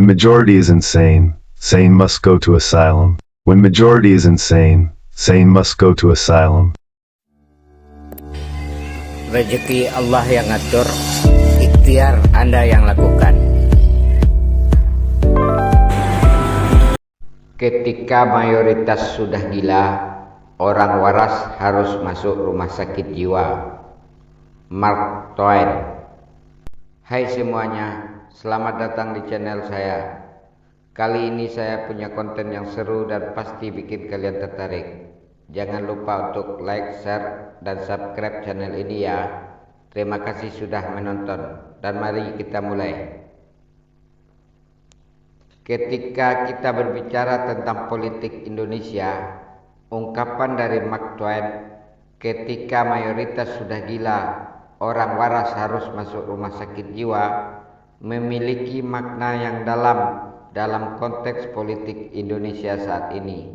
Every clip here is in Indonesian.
When majority is insane, sane must go to asylum. When majority is insane, sane must go to asylum. Rezeki Allah yang ngatur, ikhtiar Anda yang lakukan. Ketika mayoritas sudah gila, orang waras harus masuk rumah sakit jiwa. Mark Twain. Hai semuanya, selamat datang di channel saya. Kali ini saya punya konten yang seru dan pasti bikin kalian tertarik. Jangan lupa untuk like, share, dan subscribe channel ini ya. Terima kasih sudah menonton, dan mari kita mulai. Ketika kita berbicara tentang politik Indonesia, ungkapan dari Mark Twain, ketika mayoritas sudah gila, orang waras harus masuk rumah sakit jiwa, memiliki makna yang dalam konteks politik Indonesia saat ini.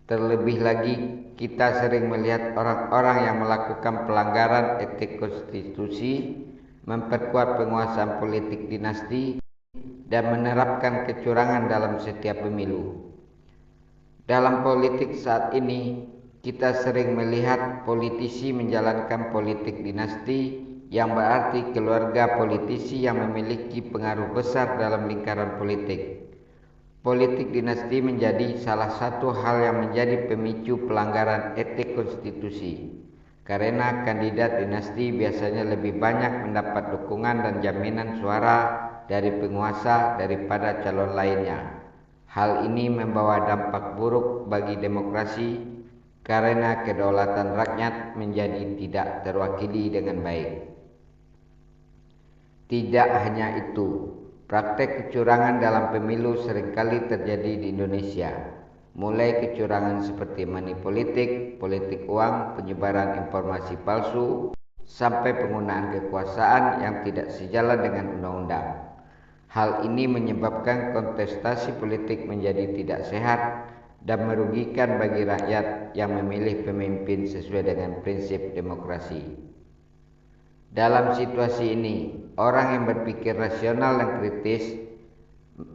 Terlebih lagi, kita sering melihat orang-orang yang melakukan pelanggaran etik konstitusi, memperkuat penguasaan politik dinasti, dan menerapkan kecurangan dalam setiap pemilu. Dalam politik saat ini, kita sering melihat politisi menjalankan politik dinasti, yang berarti keluarga politisi yang memiliki pengaruh besar dalam lingkaran politik. Politik dinasti menjadi salah satu hal yang menjadi pemicu pelanggaran etik konstitusi, karena kandidat dinasti biasanya lebih banyak mendapat dukungan dan jaminan suara dari penguasa daripada calon lainnya. Hal ini membawa dampak buruk bagi demokrasi, karena kedaulatan rakyat menjadi tidak terwakili dengan baik. Tidak hanya itu, praktek kecurangan dalam pemilu seringkali terjadi di Indonesia. Mulai kecurangan seperti money politik, politik uang, penyebaran informasi palsu, sampai penggunaan kekuasaan yang tidak sejalan dengan undang-undang. Hal ini menyebabkan kontestasi politik menjadi tidak sehat dan merugikan bagi rakyat yang memilih pemimpin sesuai dengan prinsip demokrasi. Dalam situasi ini, orang yang berpikir rasional dan kritis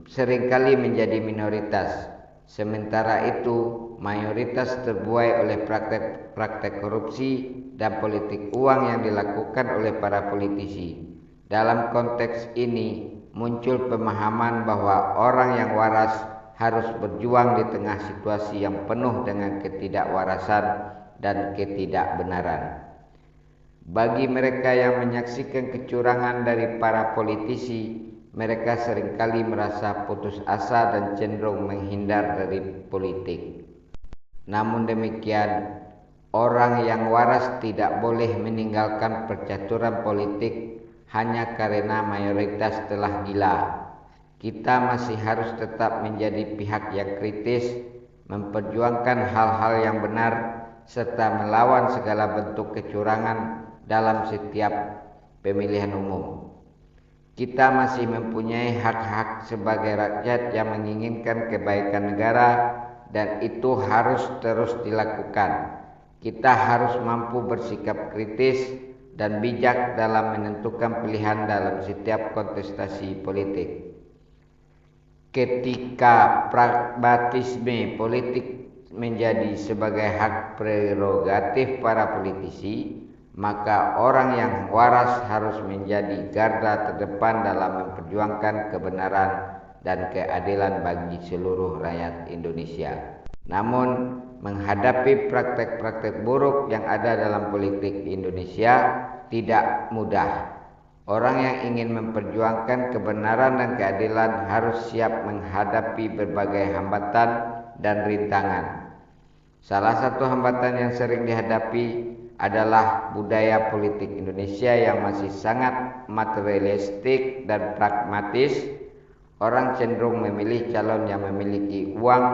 seringkali menjadi minoritas. Sementara itu, mayoritas terbuai oleh praktek korupsi dan politik uang yang dilakukan oleh para politisi. Dalam konteks ini, muncul pemahaman bahwa orang yang waras harus berjuang di tengah situasi yang penuh dengan ketidakwarasan dan ketidakbenaran. Bagi mereka yang menyaksikan kecurangan dari para politisi, mereka seringkali merasa putus asa dan cenderung menghindar dari politik. Namun demikian, orang yang waras tidak boleh meninggalkan percaturan politik hanya karena mayoritas telah gila. Kita masih harus tetap menjadi pihak yang kritis, memperjuangkan hal-hal yang benar, serta melawan segala bentuk kecurangan dalam setiap pemilihan umum. Kita masih mempunyai hak-hak sebagai rakyat yang menginginkan kebaikan negara, dan itu harus terus dilakukan. Kita harus mampu bersikap kritis dan bijak dalam menentukan pilihan dalam setiap kontestasi politik. Ketika pragmatisme politik menjadi sebagai hak prerogatif para politisi, maka orang yang waras harus menjadi garda terdepan dalam memperjuangkan kebenaran dan keadilan bagi seluruh rakyat Indonesia. Namun, menghadapi praktek-praktek buruk yang ada dalam politik Indonesia tidak mudah. Orang yang ingin memperjuangkan kebenaran dan keadilan harus siap menghadapi berbagai hambatan dan rintangan. Salah satu hambatan yang sering dihadapi adalah budaya politik Indonesia yang masih sangat materialistik dan pragmatis. Orang cenderung memilih calon yang memiliki uang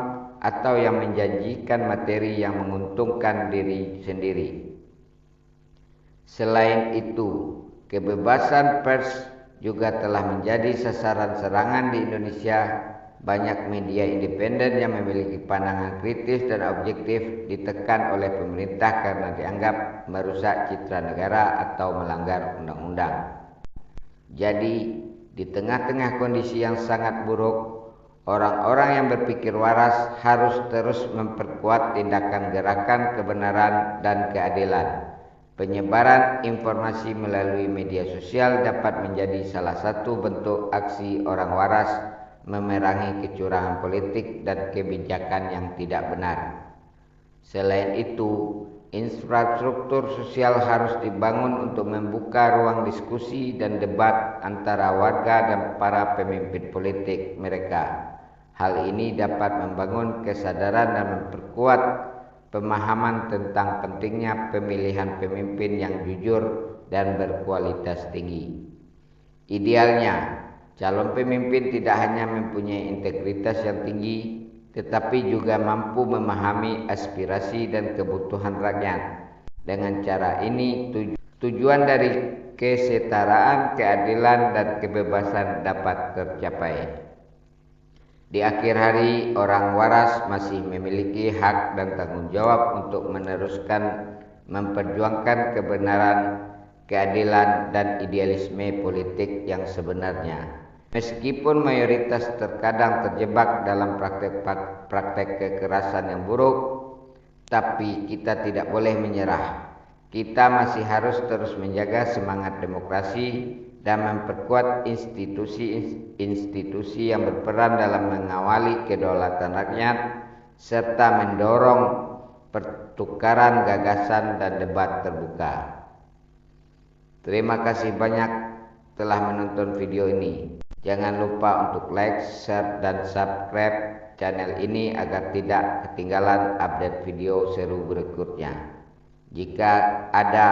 atau yang menjanjikan materi yang menguntungkan diri sendiri. Selain itu, kebebasan pers juga telah menjadi sasaran serangan di Indonesia. Banyak media independen yang memiliki pandangan kritis dan objektif ditekan oleh pemerintah karena dianggap merusak citra negara atau melanggar undang-undang. Jadi, Di tengah-tengah kondisi yang sangat buruk, orang-orang yang berpikir waras harus terus memperkuat tindakan gerakan kebenaran dan keadilan. Penyebaran informasi melalui media sosial dapat menjadi salah satu bentuk aksi orang waras memerangi kecurangan politik dan kebijakan yang tidak benar. Selain itu, infrastruktur sosial harus dibangun untuk membuka ruang diskusi dan debat antara warga dan para pemimpin politik mereka. Hal ini dapat membangun kesadaran dan memperkuat pemahaman tentang pentingnya pemilihan pemimpin yang jujur dan berkualitas tinggi. Idealnya, calon pemimpin tidak hanya mempunyai integritas yang tinggi, tetapi juga mampu memahami aspirasi dan kebutuhan rakyat. Dengan cara ini, tujuan dari kesetaraan, keadilan, dan kebebasan dapat tercapai. Di akhir hari, orang waras masih memiliki hak dan tanggung jawab untuk meneruskan memperjuangkan kebenaran, keadilan, dan idealisme politik yang sebenarnya. Meskipun mayoritas terkadang terjebak dalam praktek kekerasan yang buruk, tapi kita tidak boleh menyerah. Kita masih harus terus menjaga semangat demokrasi dan memperkuat institusi-institusi yang berperan dalam mengawali kedaulatan rakyat, serta mendorong pertukaran gagasan dan debat terbuka. Terima kasih banyak telah menonton video ini. Jangan lupa untuk like, share, dan subscribe channel ini agar tidak ketinggalan update video seru berikutnya. Jika ada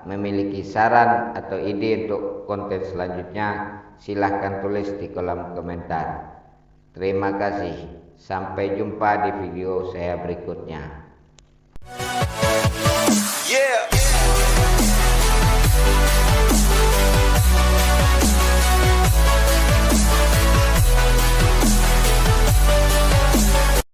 memiliki saran atau ide untuk konten selanjutnya, silahkan tulis di kolom komentar. Terima kasih. Sampai jumpa di video saya berikutnya. Yeah.